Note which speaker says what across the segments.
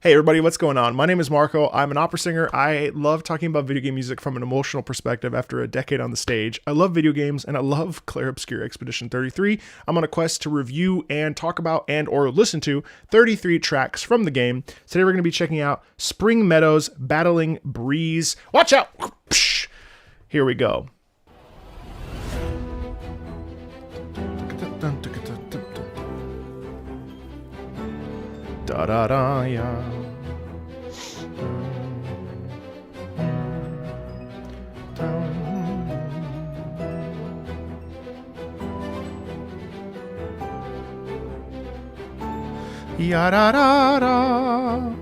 Speaker 1: Hey everybody, what's going on? My name is Marco. I'm an opera singer. I love talking about video game music from an emotional perspective after a decade on the stage. I love video games and I love Clair Obscur Expedition 33. I'm on a quest to review and talk about and or listen to 33 tracks from the game. Today we're going to be checking out Spring Meadows, Battling Breeze. Watch out! Here we go. Da da da ya. Ya da da da.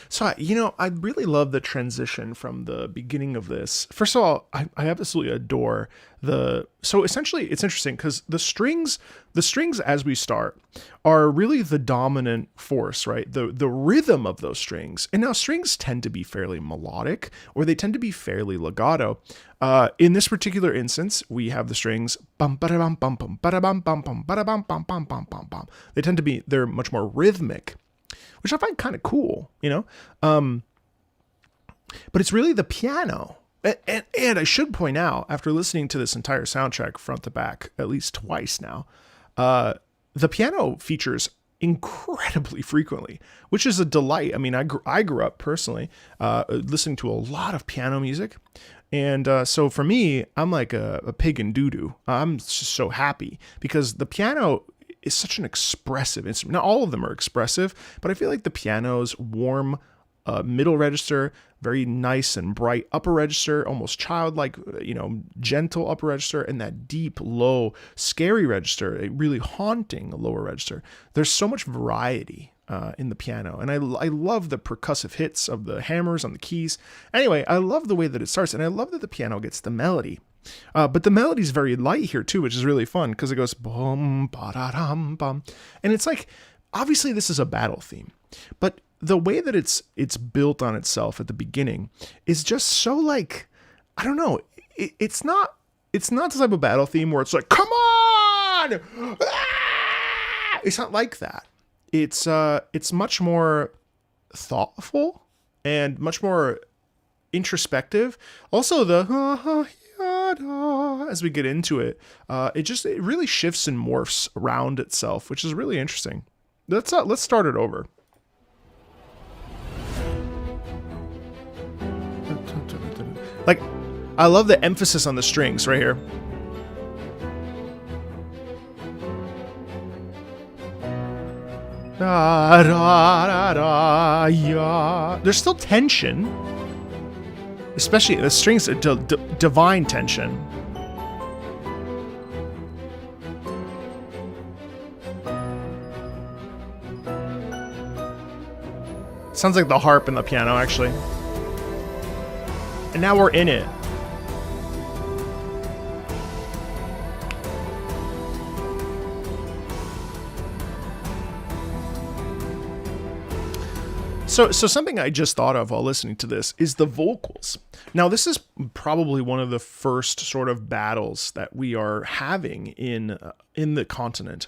Speaker 1: So, I really love the transition from the beginning of this. First of all, I absolutely adore so essentially it's interesting because the strings as we start are really the dominant force, right? The rhythm of those strings. And now strings tend to be fairly melodic or they tend to be fairly legato. In this particular instance, we have the strings bum ba bum bum bum ba bum bum bum ba bum bum bum bum bum bum. They're much more rhythmic, which I find kind of cool, but it's really the piano. And I should point out, after listening to this entire soundtrack front to back at least twice now, the piano features incredibly frequently, which is a delight. I mean, I grew up personally listening to a lot of piano music. And so for me, I'm like a pig in doo-doo. I'm just so happy because the piano is such an expressive instrument. Not all of them are expressive, but I feel like the piano's warm middle register, very nice and bright upper register, almost childlike, gentle upper register, and that deep, low, scary register, a really haunting lower register. There's so much variety in the piano, and I love the percussive hits of the hammers on the keys. Anyway, I love the way that it starts, and I love that the piano gets the melody. But the melody's very light here too, which is really fun because it goes boom, ba-da-dum, bum. And it's like, obviously this is a battle theme, but the way that it's built on itself at the beginning is just so like, I don't know. It's not the type of battle theme where it's like, come on! Ah! It's not like that. It's much more thoughtful and much more introspective. Also as we get into it, it really shifts and morphs around itself, which is really interesting. Let's start it over. Like, I love the emphasis on the strings right here. Da, da, da, da, yeah. There's still tension. Especially the strings, divine tension. Sounds like the harp and the piano, actually. And now we're in it. So something I just thought of while listening to this is the vocals. Now, this is probably one of the first sort of battles that we are having in the continent.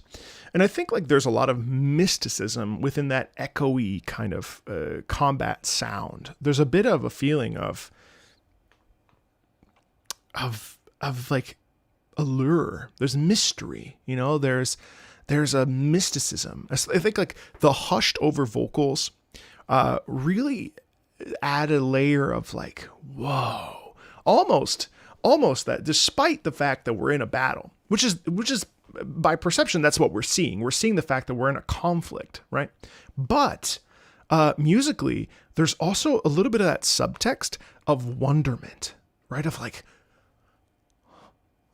Speaker 1: And I think like there's a lot of mysticism within that echoey kind of combat sound. There's a bit of a feeling of like allure. There's mystery, there's a mysticism. I think like the hushed over vocals really add a layer of like, whoa, almost that, despite the fact that we're in a battle, which is by perception, that's what we're seeing. We're seeing the fact that we're in a conflict, right? But musically, there's also a little bit of that subtext of wonderment, right? Of like,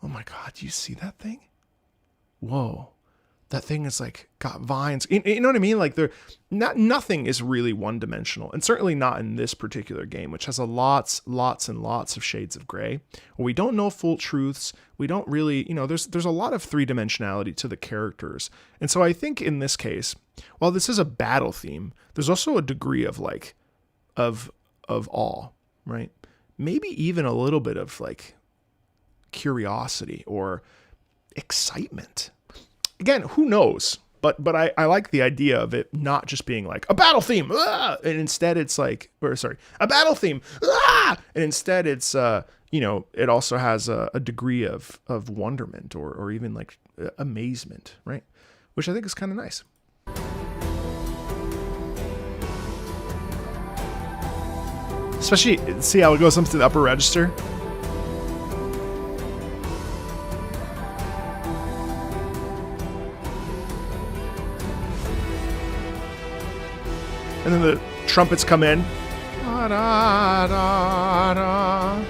Speaker 1: oh my God, do you see that thing? Whoa. That thing is like got vines. You know what I mean? Like nothing is really one dimensional, and certainly not in this particular game, which has lots and lots of shades of gray. We don't know full truths. We don't really, there's a lot of three dimensionality to the characters. And so I think in this case, while this is a battle theme, there's also a degree of like, of of awe, right? Maybe even a little bit of like curiosity or excitement. Again, who knows? But I like the idea of it not just being like a battle theme, and instead it's like, a battle theme, and instead it's it also has a degree of wonderment or even like amazement, right? Which I think is kind of nice. Especially, see how it goes up to the upper register? And then the trumpets come in. Da, da, da, da.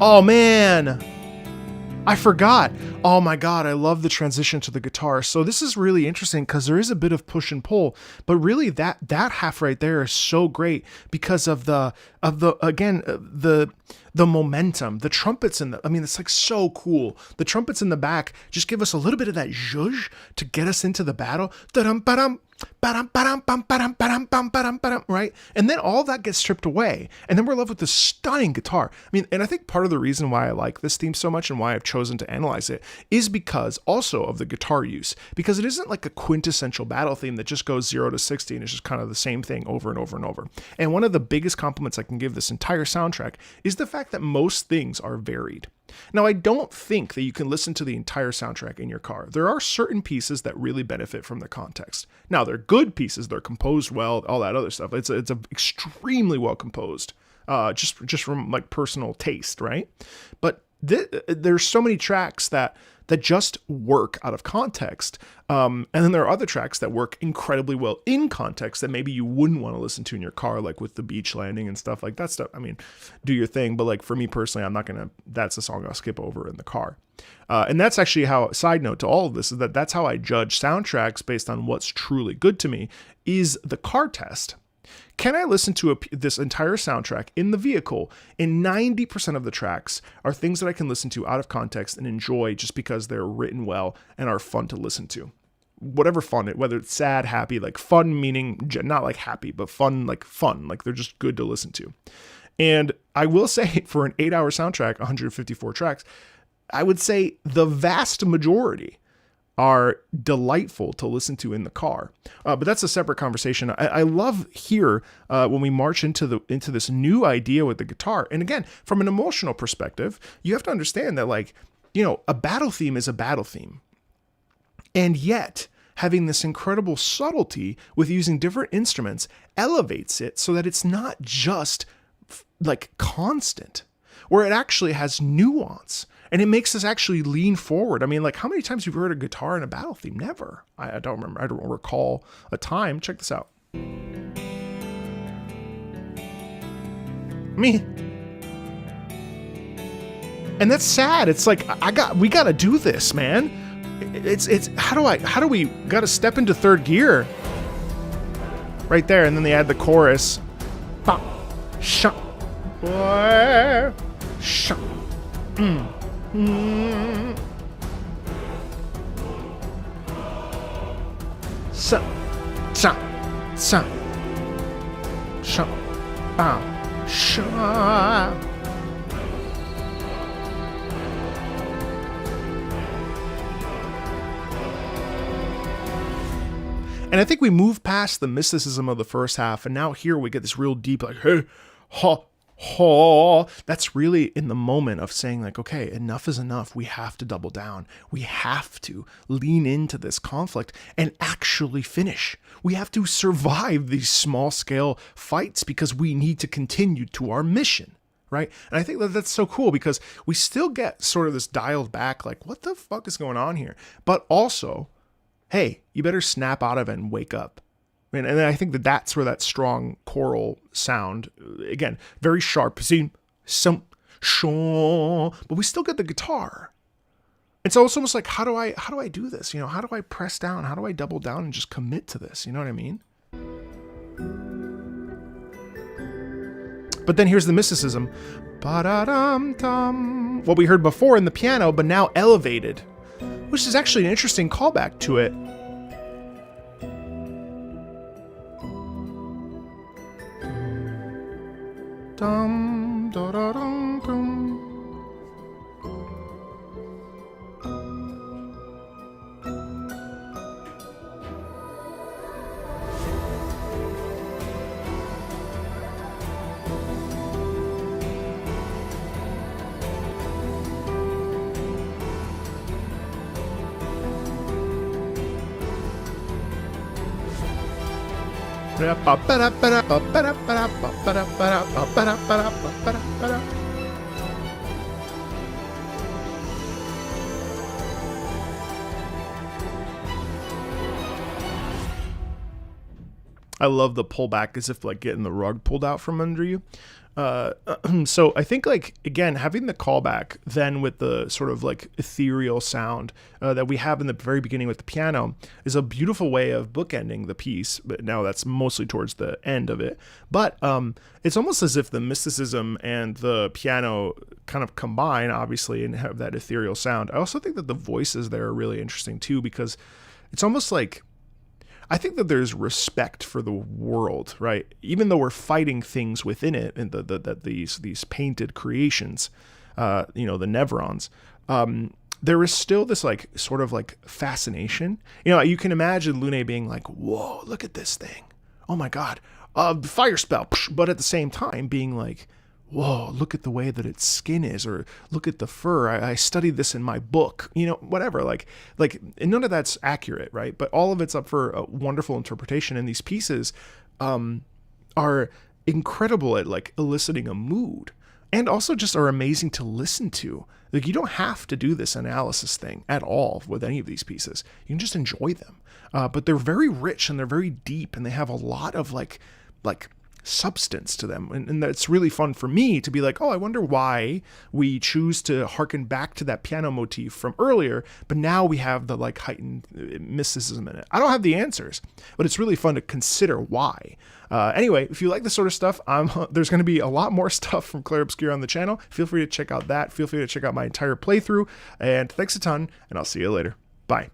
Speaker 1: Oh man, I forgot. Oh my God, I love the transition to the guitar. So this is really interesting because there is a bit of push and pull, but really that half right there is so great because of the momentum, the trumpets it's like so cool. The trumpets in the back just give us a little bit of that zhuzh to get us into the battle. Right? And then all that gets stripped away. And then we're left with this stunning guitar. And I think part of the reason why I like this theme so much and why I've chosen to analyze it is because also of the guitar use. Because it isn't like a quintessential battle theme that just goes 0 to 60 and it's just kind of the same thing over and over and over. And one of the biggest compliments I can give this entire soundtrack is the fact that most things are varied. Now, I don't think that you can listen to the entire soundtrack in your car. There are certain pieces that really benefit from the context. Now, they're good pieces. They're composed well, all that other stuff. It's a extremely well composed, just from like personal taste, right? But there's so many tracks that just work out of context. And then there are other tracks that work incredibly well in context that maybe you wouldn't want to listen to in your car, like with the beach landing and stuff like that stuff. Do your thing. But like for me personally, that's a song I'll skip over in the car. And that's actually how, side note to all of this, is that's how I judge soundtracks based on what's truly good to me is the car test. Can I listen to this entire soundtrack in the vehicle? And 90% of the tracks are things that I can listen to out of context and enjoy just because they're written well and are fun to listen to. Whatever fun, whether it's sad, happy, like fun meaning not like happy, but fun, like they're just good to listen to. And I will say for an 8-hour soundtrack, 154 tracks, I would say the vast majority are delightful to listen to in the car. But that's a separate conversation. I love here when we march into this new idea with the guitar. And again, from an emotional perspective, you have to understand that a battle theme is a battle theme. And yet, having this incredible subtlety with using different instruments elevates it so that it's not just like constant, where it actually has nuance. And it makes us actually lean forward. How many times have you heard a guitar in a battle theme? Never. I don't remember. I don't recall a time. Check this out. And that's sad. It's like we gotta do this, man. It's how do we gotta step into third gear? Right there, and then they add the chorus. Ba, sha, boy, sha. Sa, sa, sa, sha, ba, sha. And I think we move past the mysticism of the first half, and now here we get this real deep, like, hey, ha. That's really in the moment of saying like, okay, enough is enough. We have to double down. We have to lean into this conflict and actually finish. We have to survive these small scale fights because we need to continue to our mission. Right. And I think that's so cool because we still get sort of this dialed back, like, what the fuck is going on here? But also, hey, you better snap out of it and wake up. And I think that's where that strong choral sound, again, very sharp, but we still get the guitar. And so it's almost like, how do I do this? You know, how do I press down? How do I double down and just commit to this? You know what I mean? But then here's the mysticism. Ba-da-dum-dum. What we heard before in the piano, but now elevated, which is actually an interesting callback to it. Dum, da, da, dum, dum. I love the pullback, as if like getting the rug pulled out from under you. So I think, like, again, having the callback then with the sort of like ethereal sound that we have in the very beginning with the piano is a beautiful way of bookending the piece. But now that's mostly towards the end of it. But it's almost as if the mysticism and the piano kind of combine, obviously, and have that ethereal sound. I also think that the voices there are really interesting too, because it's almost like, I think that there's respect for the world, right? Even though we're fighting things within it, and these painted creations, the Nevrons, there is still this like sort of like fascination. You know, you can imagine Lune being like, "Whoa, look at this thing! Oh my God, fire spell!" But at the same time, being like, "Whoa, look at the way that its skin is," or "Look at the fur. I studied this in my book." You know, whatever. Like none of that's accurate, right? But all of it's up for a wonderful interpretation. And these pieces are incredible at like eliciting a mood, and also just are amazing to listen to. Like, you don't have to do this analysis thing at all with any of these pieces. You can just enjoy them. But they're very rich and they're very deep, and they have a lot of like substance to them, and that's really fun for me to be like, oh, I wonder why we choose to harken back to that piano motif from earlier, but now we have the like heightened mysticism in it. I don't have the answers, but it's really fun to consider why. Anyway, if you like this sort of stuff, there's going to be a lot more stuff from Clair Obscur on the channel. Feel free to check out that. Feel free to check out my entire playthrough, and thanks a ton, and I'll see you later. Bye.